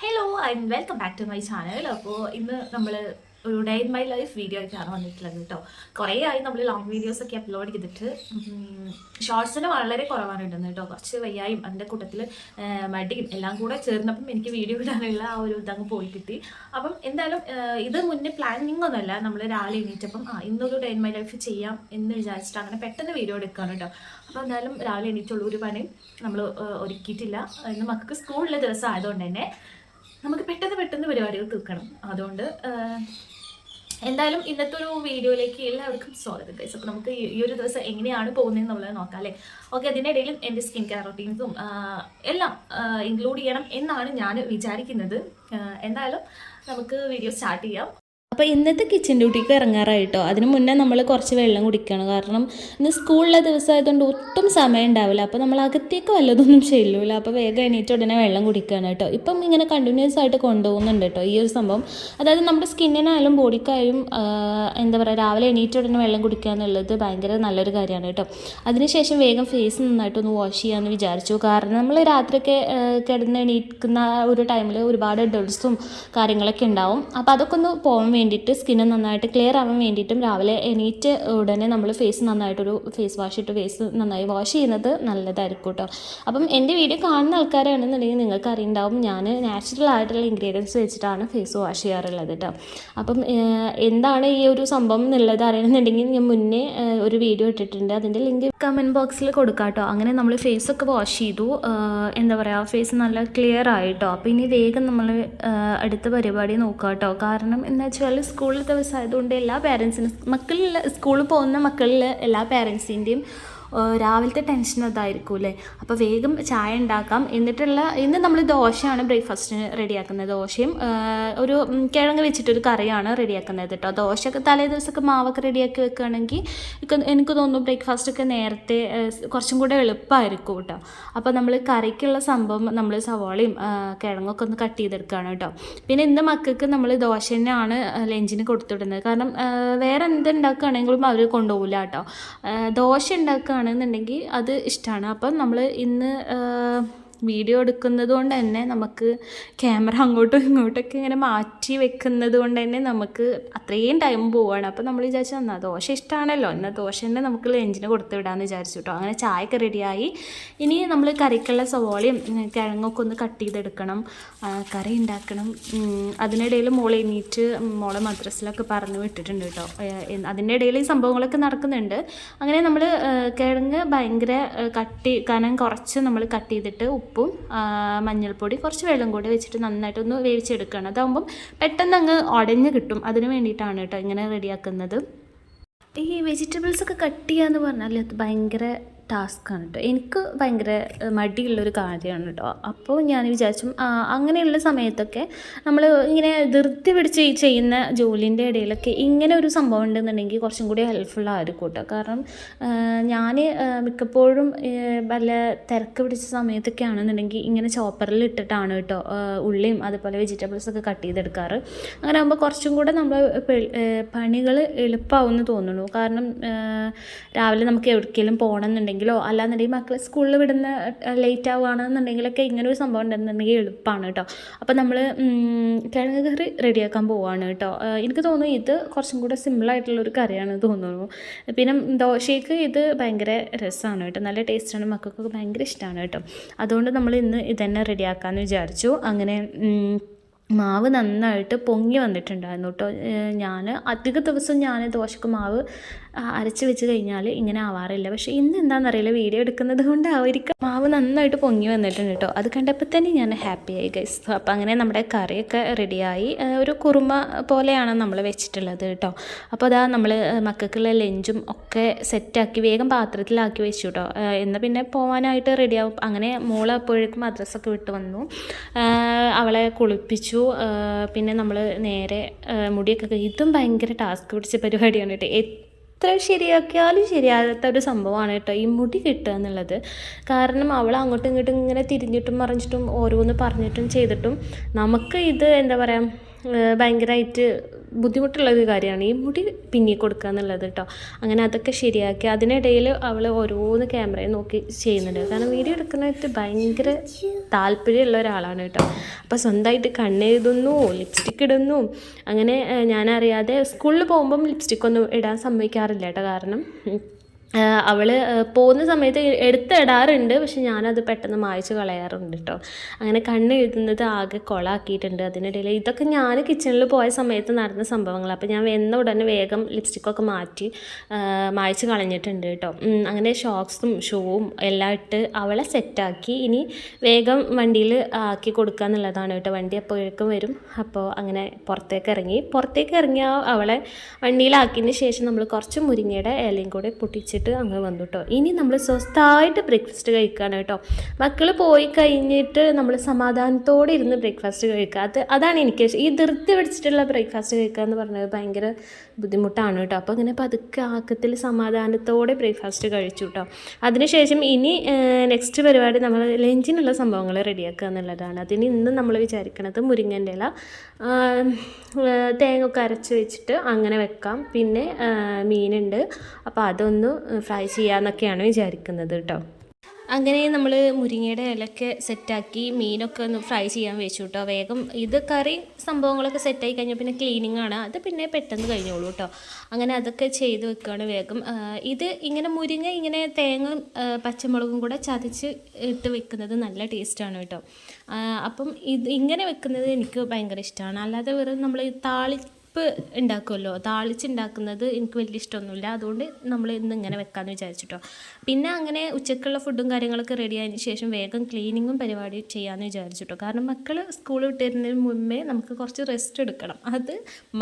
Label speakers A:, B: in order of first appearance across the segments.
A: Hello and welcome back to my channel. അപ്പോൾ ഇന്ന് നമ്മൾ ഒരു day in my life video ആയിട്ടാണ് വന്നിട്ടുള്ളത് കേട്ടോ. കുറേ ആയി നമ്മൾ ലോങ് വീഡിയോസൊക്കെ അപ്ലോഡ് ചെയ്തിട്ട് ഷോർട്സിന് വളരെ കുറവാണുണ്ടെന്ന് കേട്ടോ. കുറച്ച് വയ്യായും അതിൻ്റെ കൂട്ടത്തിൽ മടിയും എല്ലാം കൂടെ ചേർന്നപ്പം എനിക്ക് വീഡിയോ ഇടാനുള്ള ആ ഒരു ഇതങ്ങ് പോയി കിട്ടി. അപ്പം എന്തായാലും ഇത് മുന്നേ പ്ലാനിങ് ഒന്നുമല്ല. നമ്മൾ രാവിലെ എണീറ്റപ്പം ഇന്നൊരു ഡേ ഇൻ മൈ ലൈഫ് ചെയ്യാം എന്ന് വിചാരിച്ചിട്ട് അങ്ങനെ പെട്ടെന്ന് വീഡിയോ എടുക്കുകയാണ് കേട്ടോ. അപ്പോൾ എന്തായാലും രാവിലെ എണീറ്റുള്ള ഒരു പണിയും നമ്മൾ ഒരുക്കിയിട്ടില്ല. ഇന്ന് മക്കൾക്ക് സ്കൂളിലെ ദിവസം ആയതുകൊണ്ട് തന്നെ നമുക്ക് പെട്ടെന്ന് പരിപാടികൾ തീർക്കണം. അതുകൊണ്ട് എന്തായാലും ഇന്നത്തെ ഒരു വീഡിയോയിലേക്ക് എല്ലാവർക്കും സ്വാഗതം ഗൈസ്. അപ്പോൾ നമുക്ക് ഈ ഒരു ദിവസം എങ്ങനെയാണ് പോകുന്നതെന്ന് നമ്മൾ നോക്കാം അല്ലേ. ഓക്കെ, അതിനിടയിൽ എൻ്റെ സ്കിൻ കെയർ റൊട്ടീൻസും എല്ലാം ഇൻക്ലൂഡ് ചെയ്യണം എന്നാണ് ഞാൻ വിചാരിക്കുന്നത്. എന്തായാലും നമുക്ക് വീഡിയോ സ്റ്റാർട്ട് ചെയ്യാം.
B: അപ്പോൾ ഇന്നത്തെ കിച്ചൺ ഡ്യൂട്ടിക്ക് ഇറങ്ങാറായിട്ടോ. അതിന് മുന്നേ നമ്മൾ കുറച്ച് വെള്ളം കുടിക്കണം. കാരണം ഇന്ന് സ്കൂളിലെ ദിവസമായതുകൊണ്ട് ഒട്ടും സമയം ഉണ്ടാവില്ല. അപ്പോൾ നമ്മൾ അകത്തേക്ക് വല്ലതൊന്നും ചെയ്യില്ല. അപ്പോൾ വേഗം എണീറ്റ് ഉടനെ വെള്ളം കുടിക്കുകയാണ് കേട്ടോ. ഇപ്പം ഇങ്ങനെ കണ്ടിന്യൂസ് ആയിട്ട് കൊണ്ടുപോകുന്നുണ്ട് കേട്ടോ ഈ ഒരു സംഭവം. അതായത് നമ്മുടെ സ്കിന്നിനായാലും ബോഡിക്കായാലും എന്താ പറയുക, രാവിലെ എണീറ്റ് ഉടനെ വെള്ളം കുടിക്കുക എന്നുള്ളത് ഭയങ്കര നല്ലൊരു കാര്യമാണ് കേട്ടോ. അതിനുശേഷം വേഗം ഫേസ് നന്നായിട്ടൊന്ന് വാഷ് ചെയ്യാമെന്ന് വിചാരിച്ചു. കാരണം നമ്മൾ രാത്രിയൊക്കെ കിടന്ന് എണീക്കുന്ന ഒരു ടൈമിൽ ഒരുപാട് ഡൾസും കാര്യങ്ങളൊക്കെ ഉണ്ടാവും. അപ്പോൾ അതൊക്കെ ഒന്ന് പോകാൻ വേണ്ടിയിട്ട്, സ്കിന്ന് നന്നായിട്ട് ക്ലിയർ ആവാൻ വേണ്ടിയിട്ടും രാവിലെ എണീറ്റ് ഉടനെ നമ്മൾ ഫേസ് നന്നായിട്ടൊരു ഫേസ് വാഷ് ഇട്ട് ഫേസ് നന്നായി വാഷ് ചെയ്യുന്നത് നല്ലതായിരിക്കും കേട്ടോ. അപ്പം എൻ്റെ വീഡിയോ കാണുന്ന ആൾക്കാരാണെന്നുണ്ടെങ്കിൽ നിങ്ങൾക്ക് അറിയുണ്ടാവും ഞാൻ നാച്ചുറൽ ആയിട്ടുള്ള ഇൻഗ്രീഡിയൻസ് വെച്ചിട്ടാണ് ഫേസ് വാഷ് ചെയ്യാറുള്ളത് കേട്ടോ. അപ്പം എന്താണ് ഈ ഒരു സംഭവം എന്നുള്ളത് അറിയണമെന്നുണ്ടെങ്കിൽ ഞാൻ മുന്നേ ഒരു വീഡിയോ ഇട്ടിട്ടുണ്ട്. അതിൻ്റെ ലിങ്ക് കമൻറ്റ് ബോക്സിൽ കൊടുക്കാം കേട്ടോ. അങ്ങനെ നമ്മൾ ഫേസൊക്കെ വാഷ് ചെയ്തു. എന്താ പറയുക, ഫേസ് നല്ല ക്ലിയർ ആയിട്ടോ. അപ്പോൾ ഇനി വേഗം നമ്മൾ അടുത്ത പരിപാടി നോക്കാം കേട്ടോ. കാരണം എന്താ വെച്ചാൽ സ്കൂളിൽ ദിവസം ആയതുകൊണ്ട് എല്ലാ പേരൻസിനും മക്കളിൽ സ്കൂളിൽ പോകുന്ന മക്കളിൽ എല്ലാ പേരൻസിൻ്റെയും രാവിലത്തെ ടെൻഷൻ അതായിരിക്കും അല്ലേ. അപ്പോൾ വേഗം ചായ ഉണ്ടാക്കാം. ഇന്ന് നമ്മൾ ദോശയാണ് ബ്രേക്ക്ഫാസ്റ്റിന് റെഡിയാക്കുന്നത്. ദോശയും ഒരു കിഴങ്ങ് വെച്ചിട്ടൊരു കറിയാണ് റെഡിയാക്കുന്നത് കേട്ടോ. ദോശയൊക്കെ തലേ ദിവസമൊക്കെ മാവൊക്കെ റെഡിയാക്കി വെക്കുകയാണെങ്കിൽ എനിക്ക് തോന്നുന്നു ബ്രേക്ക്ഫാസ്റ്റൊക്കെ നേരത്തെ കുറച്ചും കൂടെ എളുപ്പമായിരിക്കും കേട്ടോ. അപ്പോൾ നമ്മൾ കറിക്കുള്ള സംഭവം നമ്മൾ സവാളയും കിഴങ്ങൊക്കെ ഒന്ന് കട്ട് ചെയ്തെടുക്കുകയാണ് കേട്ടോ. പിന്നെ ഇന്ന് മക്കൾക്ക് നമ്മൾ ദോശ തന്നെയാണ് ലഞ്ചിന് കൊടുത്തുവിടുന്നത്. കാരണം വേറെ എന്തുണ്ടാക്കുകയാണെങ്കിലും അവർ കൊണ്ടുപോകില്ല കേട്ടോ. ദോശ ഉണ്ടാക്കുകയാണെന്നുണ്ടെങ്കിൽ അത് ഇഷ്ടമാണ്. അപ്പം നമ്മൾ ഇന്ന് വീഡിയോ എടുക്കുന്നത് കൊണ്ട് തന്നെ നമുക്ക് ക്യാമറ അങ്ങോട്ടും ഇങ്ങോട്ടൊക്കെ ഇങ്ങനെ മാറ്റി വെക്കുന്നത് കൊണ്ട് തന്നെ നമുക്ക് അത്രയും ടൈം പോവുകയാണ്. അപ്പോൾ നമ്മൾ വിചാരിച്ചു എന്നാൽ ദോശ ഇഷ്ടമാണല്ലോ, എന്നാൽ ദോശ തന്നെ നമുക്ക് ലഞ്ചിന് കൊടുത്ത് വിടാമെന്ന് വിചാരിച്ചു കേട്ടോ. അങ്ങനെ ചായയൊക്കെ റെഡിയായി. ഇനി നമ്മൾ കറിക്കുള്ള സവാളയും കിഴങ്ങൊക്കെ ഒന്ന് കട്ട് ചെയ്തെടുക്കണം, കറി ഉണ്ടാക്കണം. അതിനിടയിൽ മോളെ എണീറ്റ് മോളെ മദ്രസിലൊക്കെ പറഞ്ഞു വിട്ടിട്ടുണ്ട് കേട്ടോ. അതിൻ്റെ ഇടയിൽ ഈ സംഭവങ്ങളൊക്കെ നടക്കുന്നുണ്ട്. അങ്ങനെ നമ്മൾ കിഴങ്ങ് ഭയങ്കര കനം കുറച്ച് നമ്മൾ കട്ട് ചെയ്തിട്ട് ഉപ്പും മഞ്ഞൾപ്പൊടി കുറച്ച് വെള്ളം കൂടി വെച്ചിട്ട് നന്നായിട്ടൊന്ന് വേവിച്ചെടുക്കണം. അതാകുമ്പം പെട്ടെന്ന് അങ്ങ് ഉടഞ്ഞ് കിട്ടും. അതിന് വേണ്ടിയിട്ടാണ് കേട്ടോ ഇങ്ങനെ റെഡിയാക്കുന്നത്. ഈ വെജിറ്റബിൾസൊക്കെ കട്ട് ചെയ്യുക എന്ന് പറഞ്ഞാൽ അത് ഭയങ്കര ടാസ്ക്കാണ് കേട്ടോ. എനിക്ക് ഭയങ്കര മടിയുള്ളൊരു കാര്യമാണ് കേട്ടോ. അപ്പോൾ ഞാൻ വിചാരിച്ചു അങ്ങനെയുള്ള സമയത്തൊക്കെ നമ്മൾ ഇങ്ങനെ ധൃതി പിടിച്ച് ചെയ്യുന്ന ജോലിൻ്റെ ഇടയിലൊക്കെ ഇങ്ങനെ ഒരു സംഭവം ഉണ്ടെന്നുണ്ടെങ്കിൽ കുറച്ചും കൂടി ഹെൽപ്ഫുള്ളായിരിക്കും കേട്ടോ. കാരണം ഞാൻ മിക്കപ്പോഴും വല്ല തിരക്ക് പിടിച്ച സമയത്തൊക്കെ ആണെന്നുണ്ടെങ്കിൽ ഇങ്ങനെ ചോപ്പറിൽ ഇട്ടിട്ടാണ് കേട്ടോ ഉള്ളിയും അതുപോലെ വെജിറ്റബിൾസൊക്കെ കട്ട് ചെയ്തെടുക്കാറ്. അങ്ങനെ ആകുമ്പോൾ കുറച്ചും കൂടെ നമ്മൾ പണികൾ എളുപ്പമാവുമെന്ന് തോന്നുന്നു. കാരണം രാവിലെ നമുക്ക് എവിടേക്കെങ്കിലും പോകണമെന്നുണ്ടെങ്കിൽ അല്ലാന്നുണ്ടെങ്കിൽ മക്കളെ സ്കൂളിൽ വിടുന്ന ലേറ്റ് ആവുകയാണെന്നുണ്ടെങ്കിലൊക്കെ ഇങ്ങനെ ഒരു സംഭവം ഉണ്ടെന്നുണ്ടെങ്കിൽ എളുപ്പമാണ് കേട്ടോ. അപ്പോൾ നമ്മൾ കിഴങ്ങ് കറി റെഡിയാക്കാൻ പോവുകയാണ് കേട്ടോ. എനിക്ക് തോന്നുന്നു ഇത് കുറച്ചും കൂടെ സിമ്പിളായിട്ടുള്ളൊരു കറിയാണ് തോന്നുന്നു. പിന്നെ ദോശയ്ക്ക് ഇത് ഭയങ്കര രസമാണ് കേട്ടോ, നല്ല ടേസ്റ്റാണ്, മക്കൾക്കൊക്കെ ഭയങ്കര ഇഷ്ടമാണ് കേട്ടോ. അതുകൊണ്ട് നമ്മൾ ഇന്ന് ഇതന്നെ റെഡിയാക്കാമെന്ന് വിചാരിച്ചു. അങ്ങനെ മാവ് നന്നായിട്ട് പൊങ്ങി വന്നിട്ടുണ്ടായിരുന്നു കേട്ടോ. ഞാൻ അധിക ദിവസം ഞാൻ ദോശക്ക് മാവ് അരച്ച് വെച്ച് കഴിഞ്ഞാൽ ഇങ്ങനെ ആവാറില്ല. പക്ഷേ ഇന്ന് എന്താണെന്നറിയില്ല, വീഡിയോ എടുക്കുന്നത് കൊണ്ടായിരിക്കാം മാവ് നന്നായിട്ട് പൊങ്ങി വന്നിട്ടുണ്ട് കേട്ടോ. അത് കണ്ടപ്പോൾ തന്നെ ഞാൻ ഹാപ്പി ആയി ഗൈസ്. അപ്പോൾ അങ്ങനെ നമ്മുടെ കറിയൊക്കെ റെഡിയായി. ഒരു കുറുമ പോലെയാണ് നമ്മൾ വെച്ചിട്ടുള്ളത് കേട്ടോ. അപ്പോൾ അതാ നമ്മൾ മക്കൾക്കുള്ള ലഞ്ചും ഒക്കെ സെറ്റാക്കി വേഗം പാത്രത്തിലാക്കി വെച്ചു കേട്ടോ. എന്നാൽ പിന്നെ പോകാനായിട്ട് റെഡിയാവും. അങ്ങനെ മോള് അപ്പോഴേക്കും മദ്രസൊക്കെ വിട്ട് വന്നു. അവളെ കുളിപ്പിച്ചു. പിന്നെ നമ്മൾ നേരെ മുടിയൊക്കെ, ഇതും ഭയങ്കര ടാസ്ക് പിടിച്ച പരിപാടിയാണ് കേട്ടോ. എത്ര ശരിയാക്കിയാലും ശരിയാകാത്ത ഒരു സംഭവമാണ് കേട്ടോ ഈ മുടി കിട്ടുക എന്നുള്ളത്. കാരണം അവൾ അങ്ങോട്ടും ഇങ്ങോട്ടും ഇങ്ങനെ തിരിഞ്ഞിട്ടും മറിഞ്ഞിട്ടും ഓരോന്ന് പറഞ്ഞിട്ടും ചെയ്തിട്ടും നമുക്ക് ഇത് എന്താ പറയുക ഭയങ്കരമായിട്ട് ബുദ്ധിമുട്ടുള്ളൊരു കാര്യമാണ് ഈ മുടി പിന്നി കൊടുക്കുക എന്നുള്ളത് കേട്ടോ. അങ്ങനെ അതൊക്കെ ശരിയാക്കി അതിനിടയിൽ അവൾ ഓരോന്ന് ക്യാമറയിൽ നോക്കി ചെയ്യുന്നുണ്ട്. കാരണം വീഡിയോ എടുക്കുന്നതായിട്ട് ഭയങ്കര താല്പര്യമുള്ള ഒരാളാണ് കേട്ടോ. അപ്പോൾ സ്വന്തമായിട്ട് കണ്ണെഴുതുന്നു, ലിപ്സ്റ്റിക്ക് ഇടുന്നു. അങ്ങനെ ഞാനറിയാതെ സ്കൂളിൽ പോകുമ്പം ലിപ്സ്റ്റിക്കൊന്നും ഇടാൻ സമ്മതിക്കാറില്ല കേട്ടോ. കാരണം അവൾ പോകുന്ന സമയത്ത് എടുത്തിടാറുണ്ട്, പക്ഷെ ഞാനത് പെട്ടെന്ന് മായ്ച്ച് കളയാറുണ്ട് കേട്ടോ. അങ്ങനെ കണ്ണ് എഴുതുന്നത് ആകെ കൊളാക്കിയിട്ടുണ്ട്. അതിനിടയിൽ ഇതൊക്കെ ഞാൻ കിച്ചണിൽ പോയ സമയത്ത് നടന്ന സംഭവങ്ങൾ. അപ്പോൾ ഞാൻ വന്ന ഉടനെ വേഗം ലിപ്സ്റ്റിക്കൊക്കെ മാറ്റി മായ്ച്ച് കളഞ്ഞിട്ടുണ്ട് കേട്ടോ. അങ്ങനെ ഷോക്സും ഷൂവും എല്ലാം ഇട്ട് അവളെ സെറ്റാക്കി ഇനി വേഗം വണ്ടിയിൽ ആക്കി കൊടുക്കുക എന്നുള്ളതാണ് കേട്ടോ. വണ്ടി എപ്പോഴേക്കും വരും. അപ്പോൾ അങ്ങനെ പുറത്തേക്ക് ഇറങ്ങിയ അവളെ വണ്ടിയിലാക്കിയതിന് ശേഷം നമ്മൾ കുറച്ച് മുരിങ്ങയുടെ ഇലയും കൂടെ പൊട്ടിച്ചിട്ട് അങ്ങ് വന്നു കേട്ടോ. ഇനി നമ്മൾ സ്വസ്ഥമായിട്ട് ബ്രേക്ക്ഫാസ്റ്റ് കഴിക്കുകയാണ് കേട്ടോ. മക്കൾ പോയി കഴിഞ്ഞിട്ട് നമ്മൾ സമാധാനത്തോടെ ഇരുന്ന് ബ്രേക്ക്ഫാസ്റ്റ് കഴിക്കുക, അതാണ് എനിക്ക് ഈ ധൃതി പിടിച്ചിട്ടുള്ള ബ്രേക്ക്ഫാസ്റ്റ് കഴിക്കുക എന്ന് പറഞ്ഞത് ഭയങ്കര ബുദ്ധിമുട്ടാണ് കേട്ടോ. അപ്പോൾ അങ്ങനെ പതുക്കെ ആക്കത്തിൽ സമാധാനത്തോടെ ബ്രേക്ക്ഫാസ്റ്റ് കഴിച്ചു കേട്ടോ. അതിനുശേഷം ഇനി നെക്സ്റ്റ് പരിപാടി നമ്മൾ ലഞ്ചിനുള്ള സംഭവങ്ങൾ റെഡിയാക്കുക എന്നുള്ളതാണ്. അതിന് ഇന്ന് നമ്മൾ വിചാരിക്കണത് മുരിങ്ങൻ്റെ ഇല തേങ്ങ ഒക്കെ അരച്ച് വെച്ചിട്ട് അങ്ങനെ വെക്കാം. പിന്നെ മീനുണ്ട്, അപ്പോൾ അതൊന്ന് ഫ്രൈ ചെയ്യാമെന്നൊക്കെയാണ് വിചാരിക്കുന്നത് കേട്ടോ. അങ്ങനെ നമ്മൾ മുരിങ്ങയുടെ ഇലയൊക്കെ സെറ്റാക്കി മീനൊക്കെ ഒന്ന് ഫ്രൈ ചെയ്യാൻ വെച്ചു കേട്ടോ. വേഗം ഇത് കറി സംഭവങ്ങളൊക്കെ സെറ്റായി കഴിഞ്ഞാൽ പിന്നെ ക്ലീനിങ് ആണ്, അത് പിന്നെ പെട്ടെന്ന് കഴിഞ്ഞോളൂ കേട്ടോ. അങ്ങനെ അതൊക്കെ ചെയ്ത് വെക്കുകയാണ് വേഗം. ഇത് ഇങ്ങനെ മുരിങ്ങ ഇങ്ങനെ തേങ്ങ പച്ചമുളകും കൂടെ ചതച്ച് ഇട്ട് വെക്കുന്നത് നല്ല ടേസ്റ്റാണ് കേട്ടോ. അപ്പം ഇത് ഇങ്ങനെ വെക്കുന്നത് എനിക്ക് ഭയങ്കര ഇഷ്ടമാണ്. അല്ലാതെ വെറും നമ്മൾ ഉണ്ടാക്കുമല്ലോ, താളിച്ചുണ്ടാക്കുന്നത് എനിക്ക് വലിയ ഇഷ്ടമൊന്നുമില്ല. അതുകൊണ്ട് നമ്മൾ ഇന്ന് ഇങ്ങനെ വെക്കാമെന്ന് വിചാരിച്ചിട്ടോ. പിന്നെ അങ്ങനെ ഉച്ചക്കുള്ള ഫുഡും കാര്യങ്ങളൊക്കെ റെഡി ആയതിനു ശേഷം വേഗം ക്ലീനിങ്ങും പരിപാടി ചെയ്യാമെന്ന് വിചാരിച്ചിട്ടോ. കാരണം മക്കൾ സ്കൂൾ വിട്ടുവരുന്നതിന് മുമ്പേ നമുക്ക് കുറച്ച് റെസ്റ്റ് എടുക്കണം, അത്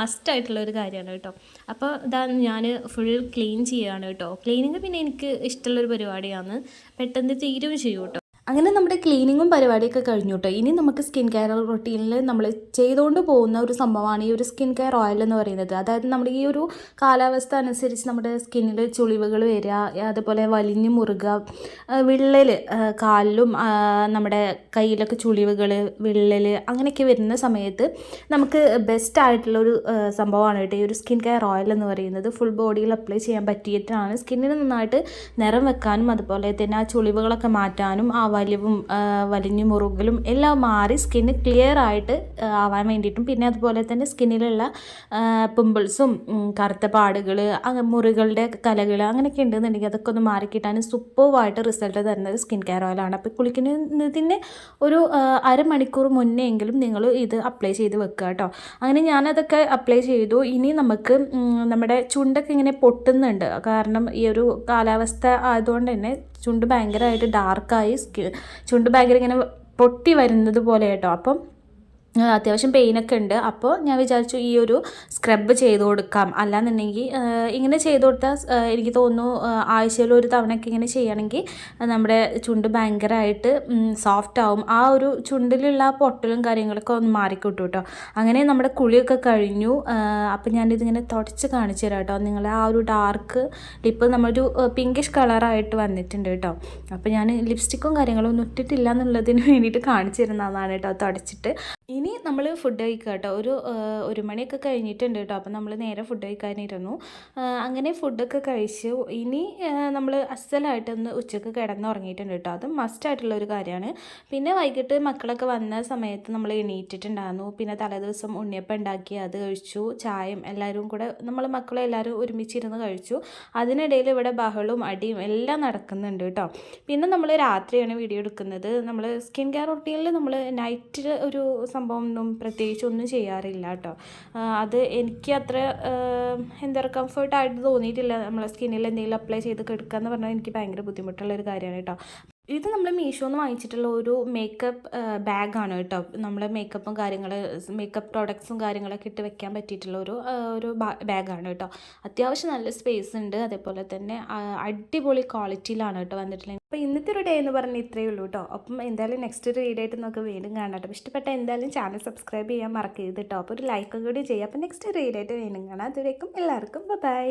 B: മസ്റ്റായിട്ടുള്ള ഒരു കാര്യമാണ് കേട്ടോ. അപ്പോൾ ഇതാ ഞാൻ ഫുൾ ക്ലീൻ ചെയ്യുകയാണ് കേട്ടോ. ക്ലീനിങ് പിന്നെ എനിക്ക് ഇഷ്ടമുള്ളൊരു പരിപാടിയാണ്, പെട്ടെന്ന് തീരുകയും ചെയ്യും കേട്ടോ. അങ്ങനെ നമ്മുടെ ക്ലീനിങ്ങും പരിപാടിയൊക്കെ കഴിഞ്ഞു കേട്ടോ. ഇനി നമുക്ക് സ്കിൻ കെയർ റൊട്ടീനിൽ നമ്മൾ ചെയ്തുകൊണ്ട് പോകുന്ന ഒരു സംഭവമാണ് ഈ ഒരു സ്കിൻ കെയർ ഓയിൽ എന്ന് പറയുന്നത്. അതായത് നമ്മുടെ ഈ ഒരു കാലാവസ്ഥ അനുസരിച്ച് നമ്മുടെ സ്കിന്നിൽ ചുളിവുകൾ വരിക, അതുപോലെ വലിഞ്ഞു മുറുക, വിള്ളൽ കാലിലും നമ്മുടെ കയ്യിലൊക്കെ ചുളിവുകൾ, വിള്ളൽ അങ്ങനെയൊക്കെ വരുന്ന സമയത്ത് നമുക്ക് ബെസ്റ്റ് ആയിട്ടുള്ളൊരു സംഭവമാണ് കേട്ടോ ഈ ഒരു സ്കിൻ കെയർ ഓയിൽ എന്ന് പറയുന്നത്. ഫുൾ ബോഡിയിൽ അപ്ലൈ ചെയ്യാൻ പറ്റിയിട്ടാണ് സ്കിന്നിന് നന്നായിട്ട് നിറം വെക്കാനും അതുപോലെ തന്നെ ആ ചുളിവുകളൊക്കെ മാറ്റാനും ആ വലിഞ്ഞു മുറുകലും എല്ലാം മാറി സ്കിന്ന് ക്ലിയർ ആയിട്ട് ആവാൻ വേണ്ടിയിട്ടും പിന്നെ അതുപോലെ തന്നെ സ്കിന്നിലുള്ള പിമ്പിൾസും കറുത്ത പാടുകൾ മുറികളുടെ കലകൾ അങ്ങനെയൊക്കെ ഉണ്ടെന്നുണ്ടെങ്കിൽ അതൊക്കെ ഒന്ന് മാറിക്കിട്ടാനും സൂപ്പർവായിട്ട് റിസൾട്ട് തരുന്ന ഒരു സ്കിൻ കെയർ ഓയിലാണ്. അപ്പോൾ കുളിക്കുന്നതിന് ഒരു അരമണിക്കൂർ മുന്നേ എങ്കിലും നിങ്ങൾ ഇത് അപ്ലൈ ചെയ്ത് വെക്കുക കേട്ടോ. അങ്ങനെ ഞാനതൊക്കെ അപ്ലൈ ചെയ്തു. ഇനി നമുക്ക് നമ്മുടെ ചുണ്ടൊക്കെ ഇങ്ങനെ പൊട്ടുന്നുണ്ട്, കാരണം ഈ ഒരു കാലാവസ്ഥ ആയതുകൊണ്ട് തന്നെ ചുണ്ട് ഭയങ്കരമായിട്ട് ഡാർക്കായി ചുണ്ട് ഭയങ്കര ഇങ്ങനെ പൊട്ടി വരുന്നത് പോലെ കേട്ടോ. അപ്പം അത്യാവശ്യം പെയിനൊക്കെ ഉണ്ട്. അപ്പോൾ ഞാൻ വിചാരിച്ചു ഈ ഒരു സ്ക്രബ് ചെയ്ത് കൊടുക്കാം. അല്ലാന്നുണ്ടെങ്കിൽ ഇങ്ങനെ ചെയ്ത് കൊടുത്താൽ എനിക്ക് തോന്നുന്നു ആഴ്ചയിൽ ഒരു തവണയൊക്കെ ഇങ്ങനെ ചെയ്യുകയാണെങ്കിൽ നമ്മുടെ ചുണ്ട് ഭയങ്കരമായിട്ട് സോഫ്റ്റ് ആവും. ആ ഒരു ചുണ്ടിലുള്ള ആ പൊട്ടലും കാര്യങ്ങളൊക്കെ ഒന്ന് മാറിക്കിട്ടും കേട്ടോ. അങ്ങനെ നമ്മുടെ കുളിയൊക്കെ കഴിഞ്ഞു. അപ്പോൾ ഞാനിതിങ്ങനെ തുടച്ച് കാണിച്ചു തരാം കേട്ടോ. നിങ്ങളെ ആ ഒരു ഡാർക്ക് ലിപ്പ് നമ്മളൊരു പിങ്കിഷ് കളറായിട്ട് വന്നിട്ടുണ്ട് കേട്ടോ. അപ്പോൾ ഞാൻ ലിപ്സ്റ്റിക്കും കാര്യങ്ങളും ഒന്നും ഇട്ടിട്ടില്ല എന്നുള്ളതിന് വേണ്ടിയിട്ട് കാണിച്ചു തരുന്നതാണ് കേട്ടോ തുടച്ചിട്ട്. ഇനി നമ്മൾ ഫുഡ് കഴിക്കുക കേട്ടോ. ഒരു മണിയൊക്കെ കഴിഞ്ഞിട്ടുണ്ട് കേട്ടോ. അപ്പോൾ നമ്മൾ നേരെ ഫുഡ് കഴിക്കാനിരുന്നു. അങ്ങനെ ഫുഡൊക്കെ കഴിച്ചു. ഇനി നമ്മൾ അസലായിട്ടൊന്ന് ഉച്ചക്ക് കിടന്നുറങ്ങിയിട്ടുണ്ട് കേട്ടോ. അത് മസ്റ്റായിട്ടുള്ളൊരു കാര്യമാണ്. പിന്നെ വൈകിട്ട് മക്കളൊക്കെ വന്ന സമയത്ത് നമ്മൾ എണീറ്റിട്ടുണ്ടായിരുന്നു. പിന്നെ തലേദിവസം ഉണ്ണിയപ്പം ഉണ്ടാക്കി അത് കഴിച്ചു. ചായയും എല്ലാവരും കൂടെ നമ്മൾ മക്കളെല്ലാവരും ഒരുമിച്ചിരുന്ന് കഴിച്ചു. അതിനിടയിൽ ഇവിടെ ബഹളവും അടിയും എല്ലാം നടക്കുന്നുണ്ട് കേട്ടോ. പിന്നെ നമ്മൾ രാത്രിയാണ് വീഡിയോ എടുക്കുന്നത്. നമ്മൾ സ്കിൻ കെയർ റൊട്ടീനിൽ നമ്മൾ നൈറ്റിൽ ഒരു സംഭവം ഒന്നും പ്രത്യേകിച്ച് ഒന്നും ചെയ്യാറില്ല കേട്ടോ. അത് എനിക്ക് അത്ര എന്താ പറയുക കംഫർട്ടായിട്ട് തോന്നിയിട്ടില്ല. നമ്മളെ സ്കിന്നിൽ എന്തെങ്കിലും അപ്ലൈ ചെയ്ത് കിടക്കുക എന്ന് പറഞ്ഞാൽ എനിക്ക് ഭയങ്കര ബുദ്ധിമുട്ടുള്ളൊരു കാര്യമാണ് കേട്ടോ. ഇത് നമ്മൾ മീഷോന്ന് വാങ്ങിച്ചിട്ടുള്ള ഒരു മേക്കപ്പ് ബാഗാണ് കേട്ടോ. നമ്മൾ മേക്കപ്പും മേക്കപ്പ് പ്രോഡക്ട്സും കാര്യങ്ങളൊക്കെ ഇട്ട് വെക്കാൻ പറ്റിയിട്ടുള്ള ഒരു ബാഗാണ് കേട്ടോ. അത്യാവശ്യം നല്ല സ്പേസ് ഉണ്ട്, അതേപോലെ തന്നെ അടിപൊളി ക്വാളിറ്റിയിലാണ് കേട്ടോ വന്നിട്ടുള്ളത്. അപ്പോൾ ഇന്നത്തെ ഒരു ഡേ എന്ന് പറഞ്ഞാൽ ഇത്രയേ ഉള്ളൂ കേട്ടോ. അപ്പം എന്തായാലും നെക്സ്റ്റ് ഒരു വീഡിയോ ആയിട്ട് നമുക്ക് വീണ്ടും കാണാം കേട്ടോ. ഇഷ്ടപ്പെട്ട എന്തായാലും ചാനൽ സബ്സ്ക്രൈബ് ചെയ്യാൻ മറക്കരുത് കേട്ടോ. അപ്പോൾ ഒരു ലൈക്കും കൂടി ചെയ്യാം. അപ്പോൾ നെക്സ്റ്റ് ഒരു വീഡിയോ ആയിട്ട് വീണ്ടും കാണാം. അതുവരേക്കും എല്ലാവർക്കും ബൈ.